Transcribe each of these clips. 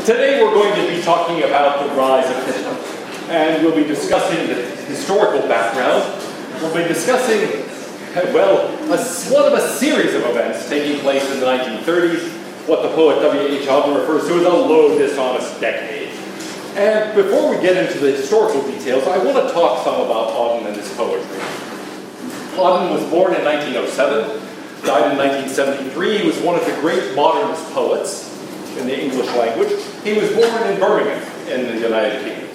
Today we're going to be talking about the rise of Hitler, and we'll be discussing the historical background. We'll be discussing, well, one of a series of events taking place in the 1930s, what the poet H Auden refers to as a low dishonest decade. And before we get into the historical details, I want to talk some about Auden and his poetry. Auden was born in 1907, died in 1973. He was one of the great modernist poets in the English language. He was born in Birmingham in the United Kingdom.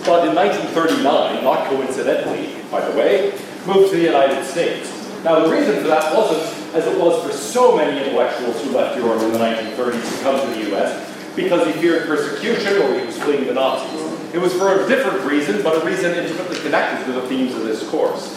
But in 1939, not coincidentally, by the way, moved to the United States. Now the reason for that wasn't, as it was for so many intellectuals who left Europe in the 1930s to come to the US, because he feared persecution or he was fleeing the Nazis. It was for a different reason, but a reason intimately connected to the themes of this course.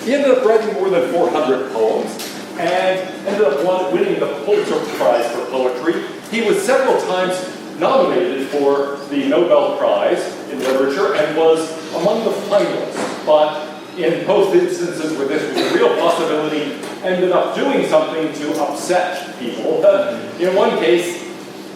He ended up writing more than 400 poems and ended up winning the Pulitzer Prize for Poetry. He was several times nominated for the Nobel Prize in Literature and was among the finalists, but in both instances where this was a real possibility, ended up doing something to upset people. In one case,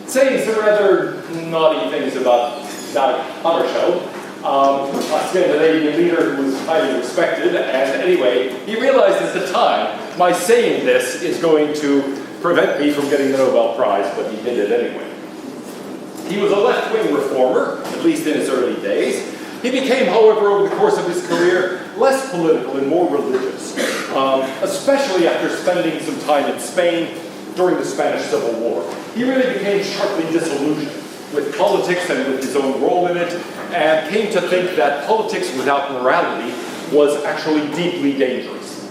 saying some rather naughty things about Dag Hammarskjöld, a Scandinavian leader who was highly respected, and anyway, he realized at the time, my saying this is going to prevent me from getting the Nobel Prize, but he did it anyway. He was a left-wing reformer, at least in his early days. He became, however, over the course of his career, less political and more religious, especially after spending some time in Spain during the Spanish Civil War. He really became sharply disillusioned with politics and with his own role in it, and came to think that politics without morality was actually deeply dangerous.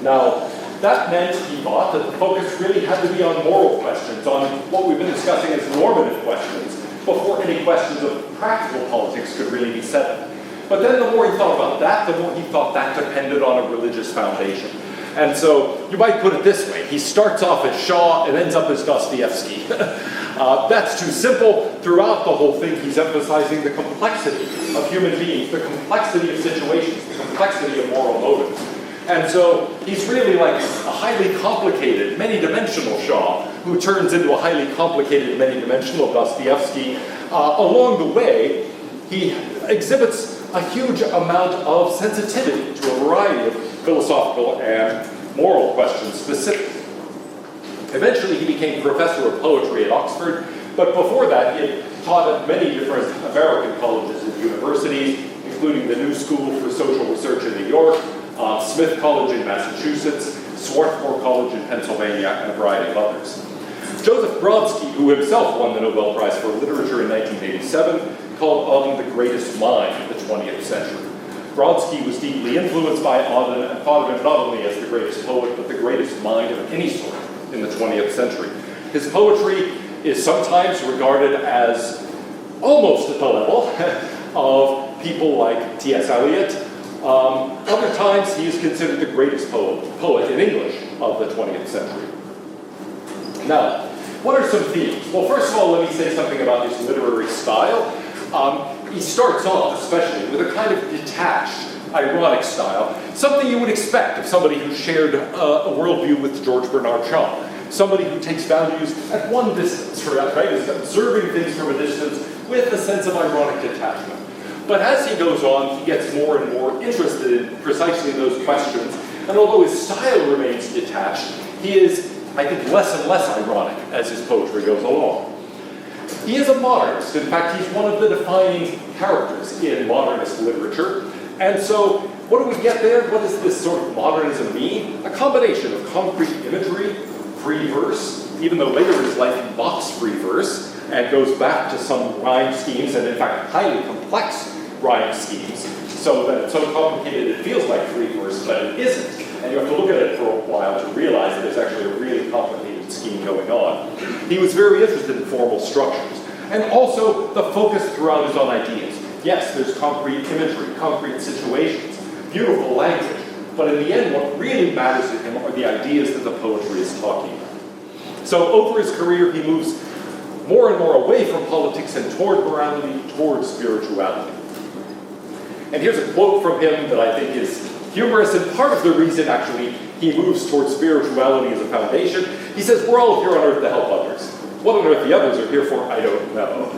Now, that meant, he thought, that the focus really had to be on moral questions, on what we've been discussing as normative questions, before any questions of practical politics could really be settled. But then the more he thought about that, the more he thought that depended on a religious foundation. And so, you might put it this way, he starts off as Shaw and ends up as Dostoevsky. That's too simple. Throughout the whole thing, he's emphasizing the complexity of human beings, the complexity of situations, the complexity of moral motives. And so, he's really like a highly complicated, many-dimensional Shaw, who turns into a highly complicated, many-dimensional Dostoevsky. Along the way, he exhibits a huge amount of sensitivity to a variety of philosophical and moral questions specifically. Eventually, he became professor of poetry at Oxford, but before that, he had taught at many different American colleges and universities, including the New School for Social Research in New York, Smith College in Massachusetts, Swarthmore College in Pennsylvania, and a variety of others. Joseph Brodsky, who himself won the Nobel Prize for Literature in 1987, called Auden the greatest mind of the 20th century. Brodsky was deeply influenced by Auden and thought of him not only as the greatest poet, but the greatest mind of any sort in the 20th century. His poetry is sometimes regarded as almost at the level of people like T.S. Eliot. Other times, he is considered the greatest poet in English of the 20th century. Now, what are some themes? Well, first of all, let me say something about his literary style. He starts off, especially, with a kind of detached, ironic style, something you would expect of somebody who shared a worldview with George Bernard Shaw, somebody who takes values at one distance, right? Is observing things from a distance with a sense of ironic detachment. But as he goes on, he gets more and more interested in precisely those questions, and although his style remains detached, he is, I think, less and less ironic as his poetry goes along. He is a modernist. In fact, he's one of the defining characters in modernist literature. And so, what do we get there? What does this sort of modernism mean? A combination of concrete imagery, free verse, even though later in his life he mocks free verse, and goes back to some rhyme schemes, and in fact, highly complex rhyme schemes, so that it's so complicated it feels like free verse, but it isn't. And you have to look at it for a while to realize that there's actually a really complicated scheme going on. He was very interested in formal structures, and also the focus throughout is on ideas. Yes, there's concrete imagery, concrete situations, beautiful language, but in the end, what really matters to him are the ideas that the poetry is talking about. So over his career, he moves more and more away from politics and toward morality, toward spirituality. And here's a quote from him that I think is humorous, and part of the reason, actually, he moves towards spirituality as a foundation. He says, we're all here on earth to help others. What on earth the others are here for, I don't know.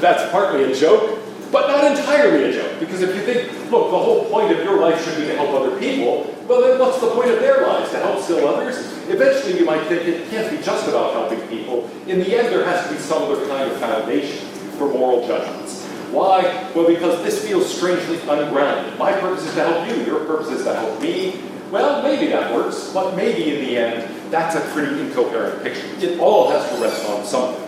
That's partly a joke, but not entirely a joke, because if you think, look, the whole point of your life should be to help other people, well then what's the point of their lives? To help still others? Eventually you might think it can't be just about helping people. In the end there has to be some other kind of foundation for moral judgments. Why? Well, because this feels strangely ungrounded. My purpose is to help you, your purpose is to help me. Well, maybe that works, but maybe in the end, that's a pretty incoherent picture. It all has to rest on something.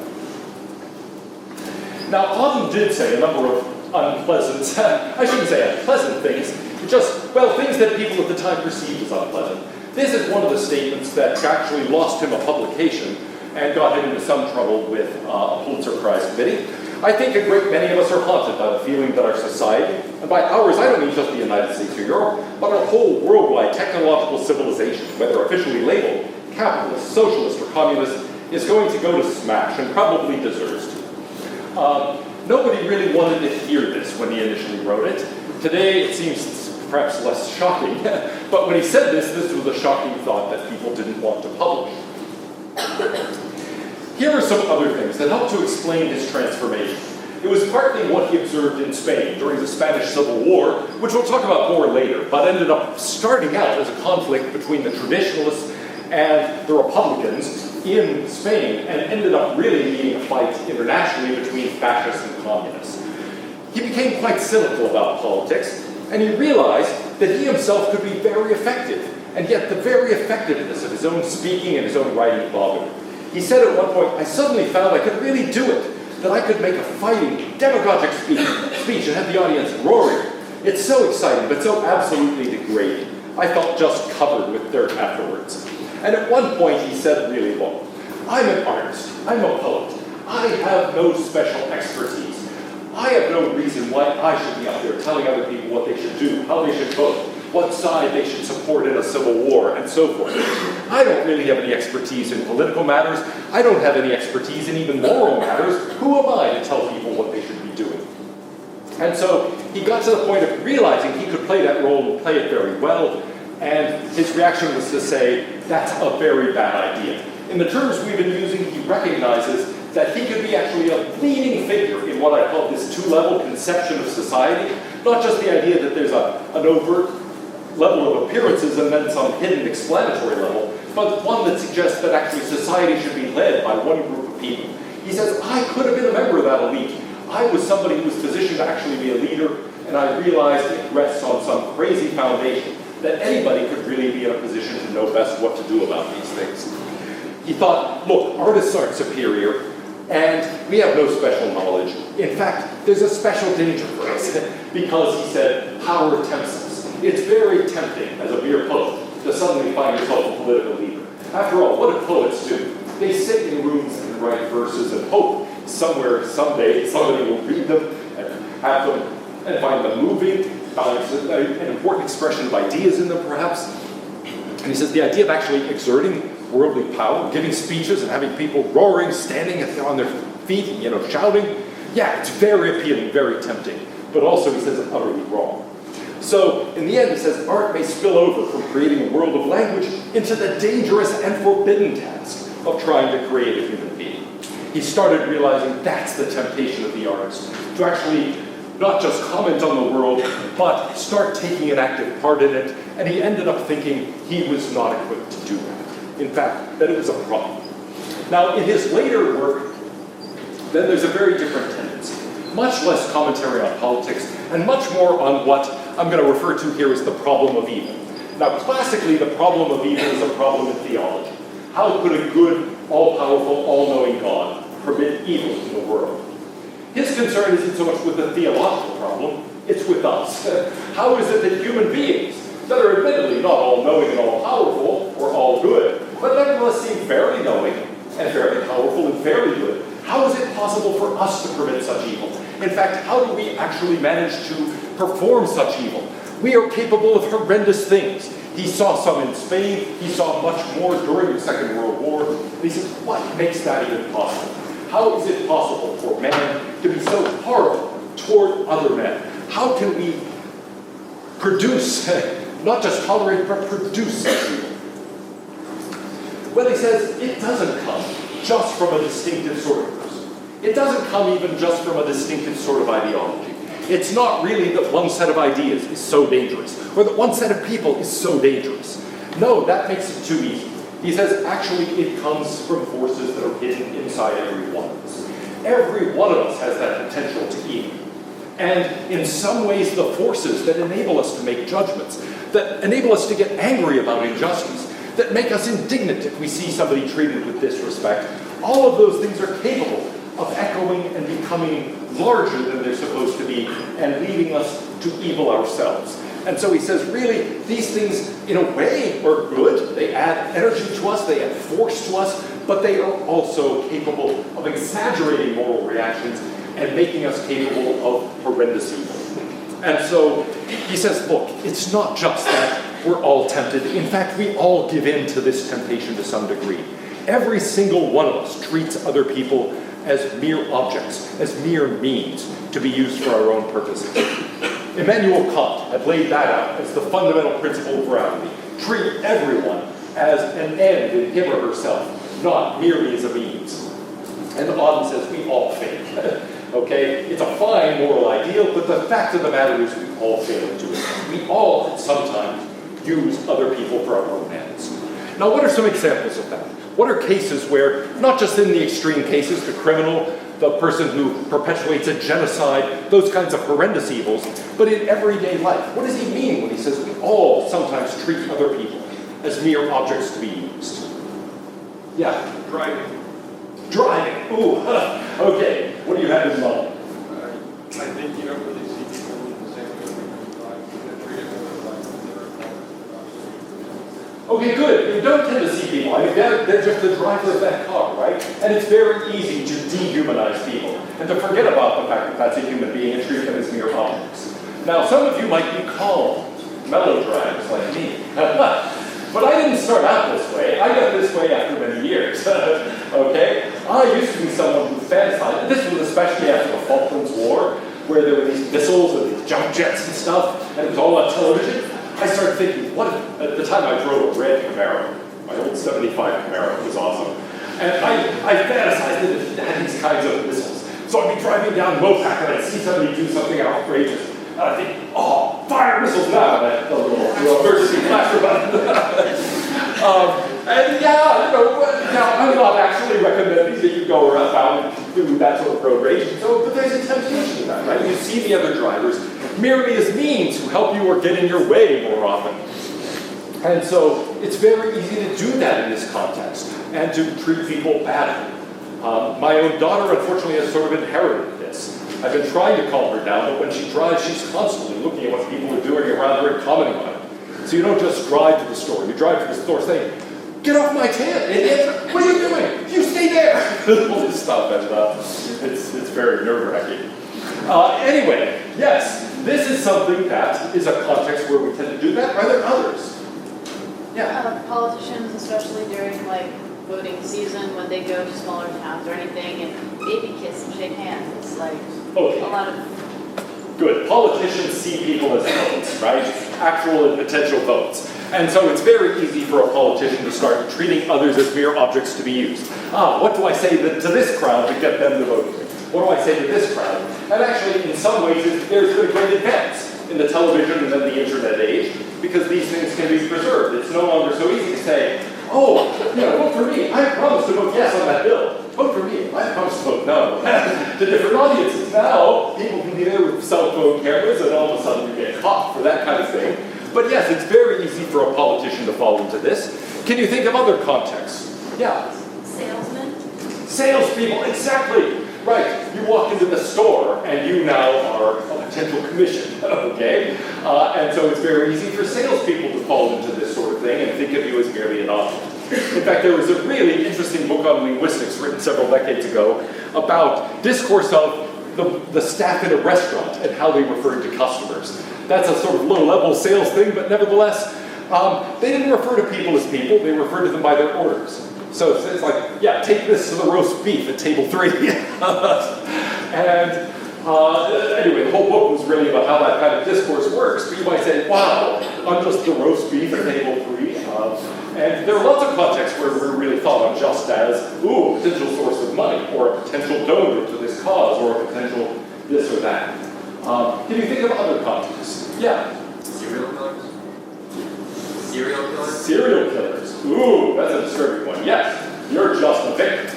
Now, Auden did say a number of unpleasant, I shouldn't say unpleasant things, just, well, things that people at the time perceived as unpleasant. This is one of the statements that actually lost him a publication and got him into some trouble with a Pulitzer Prize committee. I think a great many of us are haunted by the feeling that our society, and by ours I don't mean just the United States or Europe, but our whole worldwide technological civilization, whether officially labeled capitalist, socialist, or communist, is going to go to smash, and probably deserves to. Nobody really wanted to hear this when he initially wrote it. Today it seems perhaps less shocking, but when he said this was a shocking thought that people didn't want to publish. Here are some other things that help to explain his transformation. It was partly what he observed in Spain during the Spanish Civil War, which we'll talk about more later, but ended up starting out as a conflict between the traditionalists and the Republicans in Spain, and ended up really being a fight internationally between fascists and communists. He became quite cynical about politics, and he realized that he himself could be very effective, and yet the very effectiveness of his own speaking and his own writing bothered him. He said at one point, I suddenly found I could really do it, that I could make a fighting, demagogic speech and have the audience roaring. It's so exciting, but so absolutely degrading. I felt just covered with dirt afterwards. And at one point he said really, look, I'm an artist, I'm a poet, I have no special expertise. I have no reason why I should be out there telling other people what they should do, how they should vote, what side they should support in a civil war, and so forth. I don't really have any expertise in political matters. I don't have any expertise in even moral matters. Who am I to tell people what they should be doing? And so he got to the point of realizing he could play that role and play it very well, and his reaction was to say, that's a very bad idea. In the terms we've been using, he recognizes that he could be actually a leading figure in what I call this two-level conception of society, not just the idea that there's an overt level of appearances and then some hidden explanatory level, but one that suggests that actually society should be led by one group of people. He says, I could have been a member of that elite. I was somebody who was positioned to actually be a leader, and I realized it rests on some crazy foundation that anybody could really be in a position to know best what to do about these things. He thought, look, artists aren't superior, and we have no special knowledge. In fact, there's a special danger for us, because he said, power tempts us. It's very tempting as a mere poet to suddenly find yourself a political leader. After all, what do poets do? They sit in rooms and write verses and hope somewhere, someday, somebody will read them and have them and find them moving, find an important expression of ideas in them, perhaps. And he says the idea of actually exerting worldly power, giving speeches and having people roaring, standing on their feet, shouting, yeah, it's very appealing, very tempting. But also, he says, it's utterly wrong. So, in the end, he says, art may spill over from creating a world of language into the dangerous and forbidden task of trying to create a human being. He started realizing that's the temptation of the artist, to actually not just comment on the world, but start taking an active part in it, and he ended up thinking he was not equipped to do that. In fact, that it was a problem. Now, in his later work, then there's a very different tendency. Much less commentary on politics, and much more on what I'm going to refer to here as the problem of evil. Now, classically, the problem of evil is a problem in theology. How could a good, all-powerful, all-knowing God permit evil in the world? His concern isn't so much with the theological problem, it's with us. How is it that human beings, that are admittedly not all-knowing and all-powerful, or all good, but nevertheless seem fairly knowing, and fairly powerful, and fairly good, how is it possible for us to permit such evil? In fact, how do we actually manage to perform such evil? We are capable of horrendous things. He saw some in Spain, he saw much more during the Second World War, and he said, what makes that even possible? How is it possible for man to be so horrible toward other men? How can we produce, not just tolerate, but produce such evil? Well, he says, it doesn't come just from a distinctive sort of person. It doesn't come even just from a distinctive sort of ideology. It's not really that one set of ideas is so dangerous, or that one set of people is so dangerous. No, that makes it too easy. He says, actually, it comes from forces that are hidden inside every one of us. Every one of us has that potential to evil. And in some ways, the forces that enable us to make judgments, that enable us to get angry about injustice, that make us indignant if we see somebody treated with disrespect, all of those things are capable of echoing and becoming larger than they're supposed to be and leading us to evil ourselves. And so he says, really, these things, in a way, are good. They add energy to us, they add force to us, but they are also capable of exaggerating moral reactions and making us capable of horrendous evil. And so he says, look, it's not just that we're all tempted. In fact, we all give in to this temptation to some degree. Every single one of us treats other people as mere objects, as mere means to be used for our own purposes. Immanuel Kant had laid that out as the fundamental principle of morality. Treat everyone as an end in him or herself, not merely as a means. And Auden says we all fail. Okay? It's a fine moral ideal, but the fact of the matter is we all fail to do it. We all, at some time, use other people for our own ends. Now, what are some examples of that? What are cases where, not just in the extreme cases, the criminal, the person who perpetuates a genocide, those kinds of horrendous evils, but in everyday life? What does he mean when he says we all sometimes treat other people as mere objects to be used? Yeah? Driving. Driving. Ooh, okay. What do you have in mind? I think you don't really see people in the same way when you drive. They're treated like they're Okay, good. You don't tend to see people. I mean, they're just the driver of that car, right? And it's very easy to dehumanize people and to forget about the fact that that's a human being and treat them as mere objects. Now, some of you might be calm, mellow drivers like me. But I didn't start out this way. I got this way after many years. Okay? I used to be someone who fantasized. This was especially after the Falklands War, where there were these missiles and these jump jets and stuff, and it was all on television. I started thinking, what if, at the time I drove a red Camaro, my old 75 Camaro, it was awesome. And I fantasized that it had these kinds of missiles. So I'd be driving down Mopac and I'd see somebody do something outrageous. And I'd think, oh, fire missiles now. And I'd hit the little emergency flasher button. And yeah, now I'm not actually recommending that you go around and do that sort of road rage. So, but there's a temptation to that, right? You see the other drivers merely as means who help you or get in your way more often. And so it's very easy to do that in this context and to treat people badly. My own daughter, unfortunately, has sort of inherited this. I've been trying to calm her down, but when she drives, she's constantly looking at what people are doing around her and commenting on it. So you don't just drive to the store. You drive to the store saying, "Get off my tail, idiot! What are you doing? You stay there!" All this stuff, and it's very nerve-wracking. Anyway, yes, this is something that is a context where we tend to do that. Are there others? Yeah. Politicians, especially during like voting season, when they go to smaller towns or anything, and baby kiss and shake hands. It's like Okay. a lot of. Good. Politicians see people as votes, right? Actual and potential votes. And so it's very easy for a politician to start treating others as mere objects to be used. What do I say to this crowd to get them to vote for me? What do I say to this crowd? And actually, in some ways, there's been a great advance in the television and then the internet age, because these things can be preserved. It's no longer so easy to say, oh, vote for me. I promised to vote yes on that bill. Vote for me. I promised to vote no. To different audiences. Now, people can be there with cell phone cameras and all of a sudden you get caught for that kind of thing. But yes, it's very easy for a politician to fall into this. Can you think of other contexts? Yeah. Salesmen? Salespeople, exactly. Right. You walk into the store and you now are a potential commission, okay? And so it's very easy for salespeople to fall into this sort of thing and think of you as merely an object. In fact, there was a really interesting book on linguistics written several decades ago about discourse of the staff in a restaurant and how they referred to customers. That's a sort of low-level sales thing, but nevertheless, they didn't refer to people as people, they referred to them by their orders. So it's like, yeah, take this to the roast beef at table 3. And anyway, the whole book was really about how that kind of discourse works. But you might say, wow, I'm just the roast beef at table 3. And there are lots of contexts where we're really thought of just as, ooh, a potential source of money, or a potential donor to this cause, or a potential this or that. Can you think of other contexts? Yeah? Serial killers? Serial killers? Serial killers. Ooh, that's a disturbing one. Yes, you're just a victim.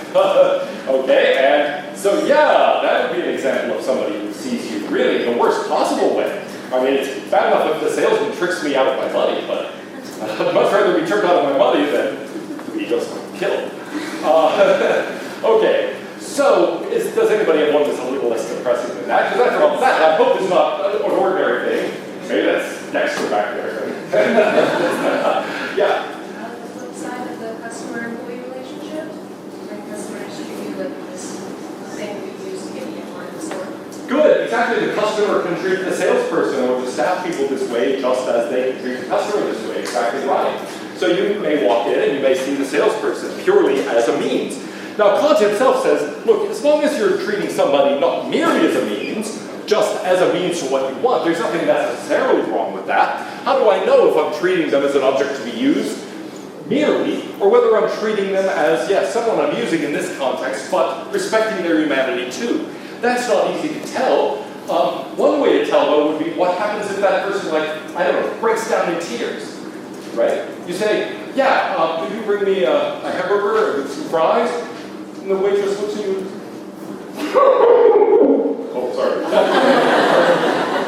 Okay, and so yeah, that would be an example of somebody who sees you really in the worst possible way. I mean, it's bad enough if the salesman tricks me out of my money, but I'd much rather be tricked out of my money than to be just killed. Okay, so does anybody have one that's a little less depressing than that? Because after all, that I hope is not an ordinary thing. Maybe that's Dexter back there. Yeah. The flip side of the customer-employee relationship, when customers treat you like this thing we use to get you in line in the store. Good, exactly. The customer can treat the salesperson or the staff people this way just as they treat the customer this way. Exactly right. So you may walk in and you may see the salesperson purely as a means. Now, Kant himself says, look, as long as you're treating somebody not merely as a means, just as a means to what you want, there's nothing necessarily wrong with that. How do I know if I'm treating them as an object to be used merely, or whether I'm treating them as, yes, someone I'm using in this context, but respecting their humanity too? That's not easy to tell. One way to tell, though, would be what happens if that person, like, I don't know, breaks down in tears, right? You say, yeah, could you bring me a hamburger with some fries? And the waitress looks at you. Oh, sorry.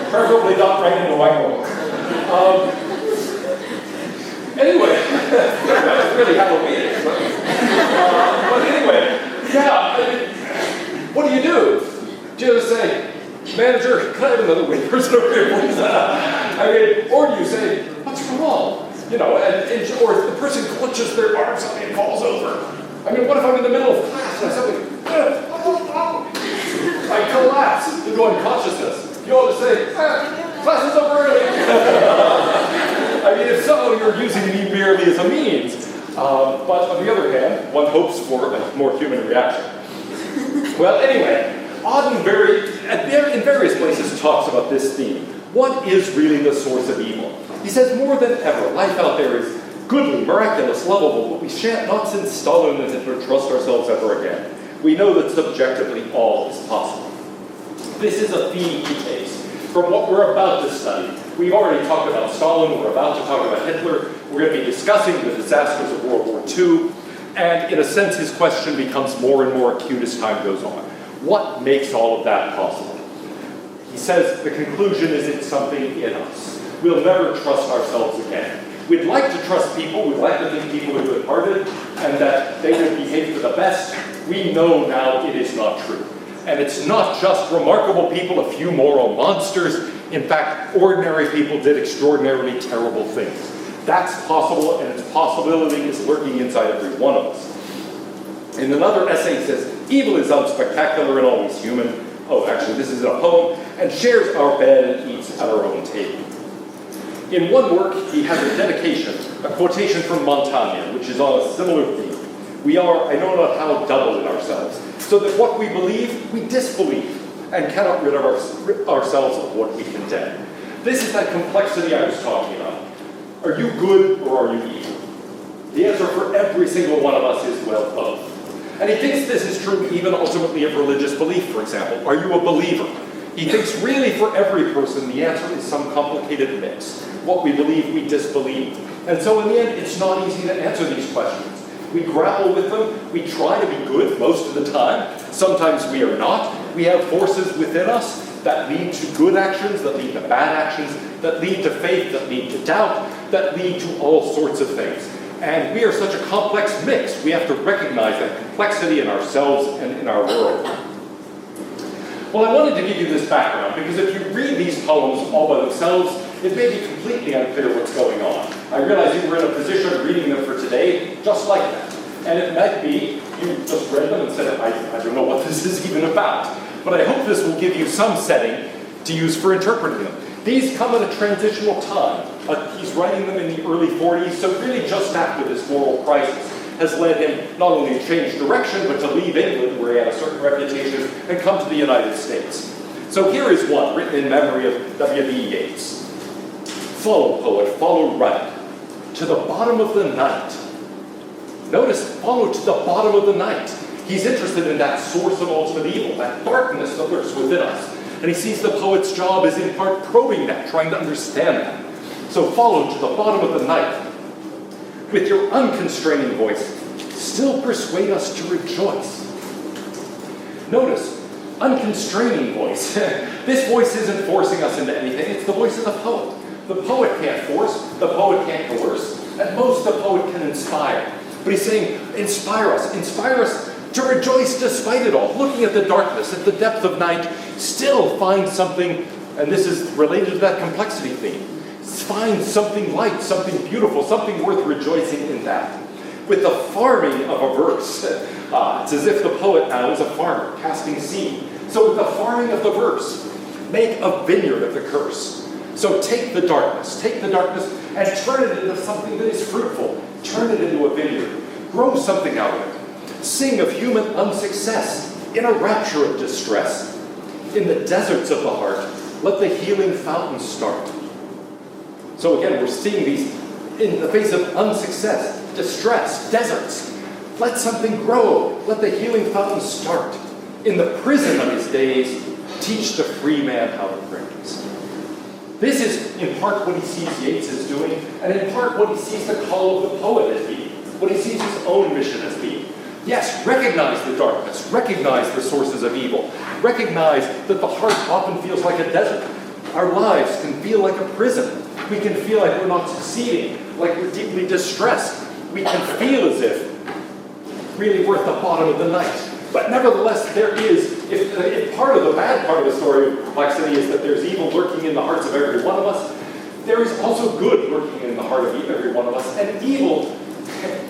Preferably not right in the microphone. Anyway, that was really Halloween. But anyway, yeah, I mean, what do? Do you just say, manager, can I have another wait person over here, please? I mean, or do you say, what's wrong? You know, or the person clutches their arms on me and falls over. I mean, what if I'm in the middle of class and I suddenly, I collapse into unconsciousness? You ought to say, class is over early. I mean, if so, you're using me merely as a means. But on the other hand, one hopes for a more human reaction. Well, anyway, Auden in various places talks about this theme. What is really the source of evil? He says, more than ever, life out there is goodly, miraculous, lovable, but we shan't not since Stalin and to trust ourselves ever again. We know that subjectively all is possible. This is a theme he takes from what we're about to study. We've already talked about Stalin, we're about to talk about Hitler, we're going to be discussing the disasters of World War II, and in a sense his question becomes more and more acute as time goes on. What makes all of that possible? He says the conclusion is it's something in us. We'll never trust ourselves again. We'd like to trust people, we'd like to think people are good-hearted, and that they would behave for the best. We know now it is not true. And it's not just remarkable people, a few moral monsters. In fact, ordinary people did extraordinarily terrible things. That's possible, and its possibility is lurking inside every one of us. In another essay, he says, evil is unspectacular and always human. Oh, actually, this is a poem, and shares our bed and eats at our own table. In one work, he has a dedication, a quotation from Montaigne, which is on a similar theme. We are, I know not how, double in ourselves, so that what we believe, we disbelieve, and cannot rid ourselves of what we condemn. This is that complexity I was talking about. Are you good or are you evil? The answer for every single one of us is, well, both. And he thinks this is true even ultimately of religious belief, for example. Are you a believer? He thinks really for every person the answer is some complicated mix. What we believe, we disbelieve. And so in the end, it's not easy to answer these questions. We grapple with them. We try to be good most of the time. Sometimes we are not. We have forces within us that lead to good actions, that lead to bad actions, that lead to faith, that lead to doubt, that lead to all sorts of things. And we are such a complex mix. We have to recognize that complexity in ourselves and in our world. Well, I wanted to give you this background because if you read these poems all by themselves, it may be completely unclear what's going on. I realize you were in a position of reading them for today just like that. And it might be you just read them and said, I don't know what this is even about. But I hope this will give you some setting to use for interpreting them. These come at a transitional time. He's writing them in the early 40s, so really just after this moral crisis has led him not only to change direction, but to leave England, where he had a certain reputation, and come to the United States. So here is one, written in memory of W.B. Yeats. Follow, poet, follow right. to the bottom of the night. Notice, follow to the bottom of the night. He's interested in that source of ultimate evil, that darkness that lurks within us. And he sees the poet's job is in part probing that, trying to understand that. So follow to the bottom of the night. With your unconstraining voice, still persuade us to rejoice. Notice, unconstraining voice. This voice isn't forcing us into anything. It's the voice of the poet. The poet can't force. The poet can't coerce. At most, the poet can inspire. But he's saying, inspire us to rejoice despite it all. Looking at the darkness, at the depth of night, still find something, and this is related to that complexity theme. Find something light, something beautiful, something worth rejoicing in that. With the farming of a verse, it's as if the poet now is a farmer casting seed. So with the farming of the verse, make a vineyard of the curse. So take the darkness and turn it into something that is fruitful. Turn it into a vineyard. Grow something out of it. Sing of human unsuccess in a rapture of distress. In the deserts of the heart, let the healing fountain start. So again, we're seeing these in the face of unsuccess, distress, deserts. Let something grow. Let the healing fountain start. In the prison of his days, teach the free man how to praise. This is in part what he sees Yeats as doing, and in part what he sees the call of the poet as being, what he sees his own mission as being. Yes, recognize the darkness, recognize the sources of evil, recognize that the heart often feels like a desert. Our lives can feel like a prison. We can feel like we're not succeeding, like we're deeply distressed. We can feel as if really we're at the bottom of the night. But nevertheless, there is, if part of the bad part of the story of complexity is that there's evil lurking in the hearts of every one of us, there is also good lurking in the heart of every one of us. And evil,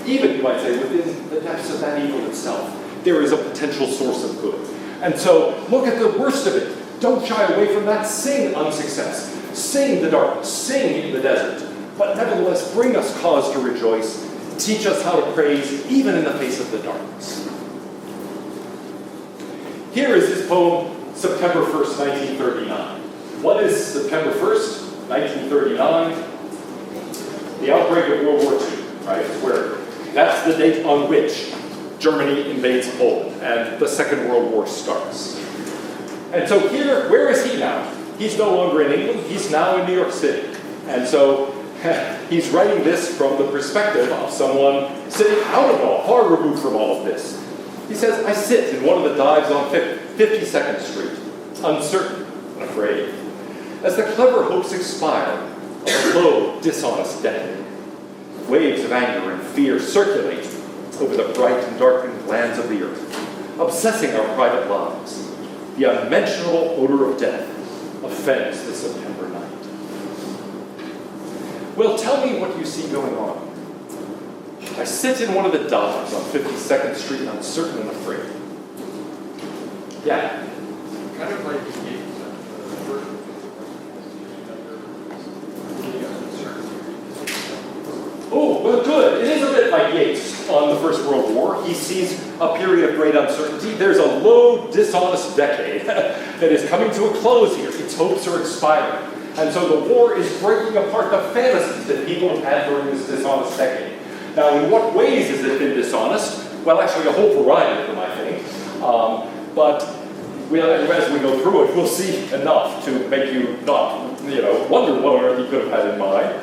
even you might say, within the depths of that evil itself, there is a potential source of good. And so look at the worst of it. Don't shy away from that. Sing unsuccess. Sing the darkness. Sing in the desert. But nevertheless, bring us cause to rejoice. Teach us how to praise, even in the face of the darkness. Here is his poem, September 1st, 1939. What is September 1st, 1939? The outbreak of World War II, right? Where that's the date on which Germany invades Poland and the Second World War starts. And so here, where is he now? He's no longer in England, he's now in New York City. And so he's writing this from the perspective of someone sitting out of it all, far removed from all of this. He says, I sit in one of the dives on 52nd Street, uncertain and afraid, as the clever hopes expire of a low, dishonest decade. Waves of anger and fear circulate over the bright and darkened lands of the earth, obsessing our private lives. The unmentionable odor of death offends the September night. Well, tell me what you see going on. I sit in one of the dives on 52nd Street, uncertain and afraid. Yeah. Kind of like the first Oh, well, good. It is a bit like Yeats on the First World War. He sees a period of great uncertainty. There's a low, dishonest decade that is coming to a close here. Its hopes are expiring. And so the war is breaking apart the fantasies that people have had during this dishonest decade. Now, in what ways has it been dishonest? Well, actually, a whole variety of them, I think. But as we go through it, we'll see enough to make you not, wonder what on earth you could have had in mind.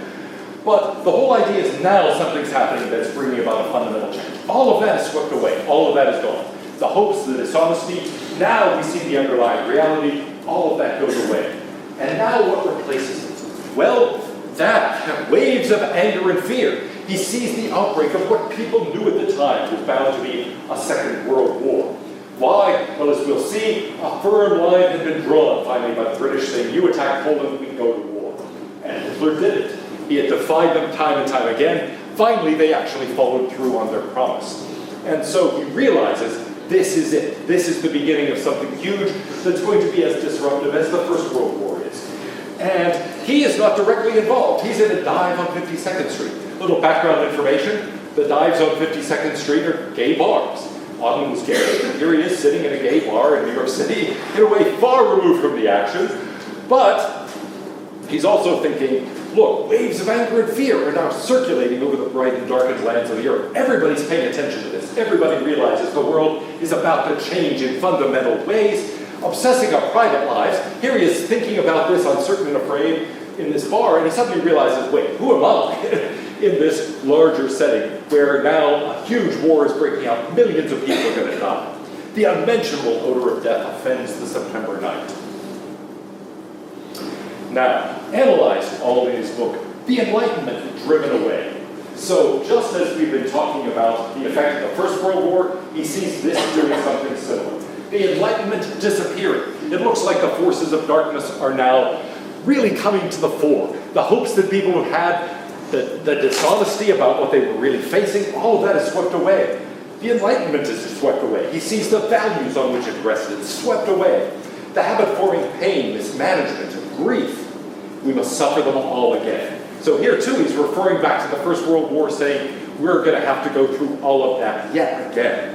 But the whole idea is now something's happening that's bringing about a fundamental change. All of that is swept away. All of that is gone. The hopes, the dishonesty, now we see the underlying reality. All of that goes away. And now what replaces it? Well, that waves of anger and fear. He sees the outbreak of what people knew at the time was bound to be a Second World War. Why? Well, as we'll see, a firm line had been drawn finally by the British saying, you attack Poland, we go to war. And Hitler did it. He had defied them time and time again. Finally, they actually followed through on their promise. And so he realizes this is it. This is the beginning of something huge that's going to be as disruptive as the First World War is. And he is not directly involved. He's in a dive on 52nd Street. A little background information. The dives on 52nd Street are gay bars. Auden was gay, and here he is sitting in a gay bar in New York City in a way far removed from the action. But he's also thinking, Look, waves of anger and fear are now circulating over the bright and darkened lands of the earth. Everybody's paying attention to this. Everybody realizes the world is about to change in fundamental ways, obsessing our private lives. Here he is thinking about this, uncertain and afraid, in this bar, and he suddenly realizes, wait, who am I in this larger setting where now a huge war is breaking out, millions of people are going to die. The unmentionable odor of death offends the September night. Now, analyze all in his book, The Enlightenment Driven Away. So, just as we've been talking about the effect of the First World War, he sees this doing something similar. The Enlightenment disappearing. It looks like the forces of darkness are now really coming to the fore. The hopes that people had, the dishonesty about what they were really facing, all of that is swept away. The Enlightenment is swept away. He sees the values on which it rested, swept away. The habit-forming pain, mismanagement, and grief, we must suffer them all again. So here too, he's referring back to the First World War, saying we're going to have to go through all of that yet again.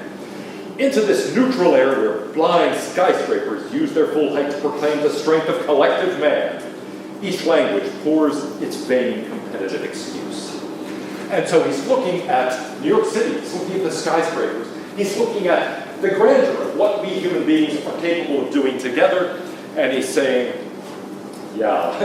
Into this neutral air where blind skyscrapers use their full height to proclaim the strength of collective man. Each language pours its vain competitive excuse. And so he's looking at New York City, he's looking at the skyscrapers, he's looking at the grandeur of what we human beings are capable of doing together, and he's saying, yeah,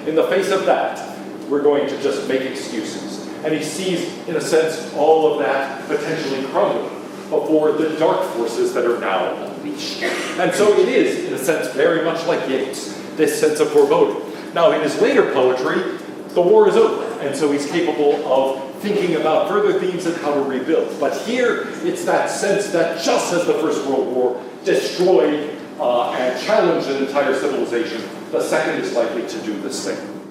in the face of that, we're going to just make excuses. And he sees, in a sense, all of that potentially crumbling before the dark forces that are now unleashed. And so it is, in a sense, very much like Yeats, this sense of foreboding. Now, in his later poetry, the war is over, and so he's capable of thinking about further themes and how to rebuild. But here, it's that sense that just as the First World War destroyed and challenged an entire civilization, the second is likely to do the same.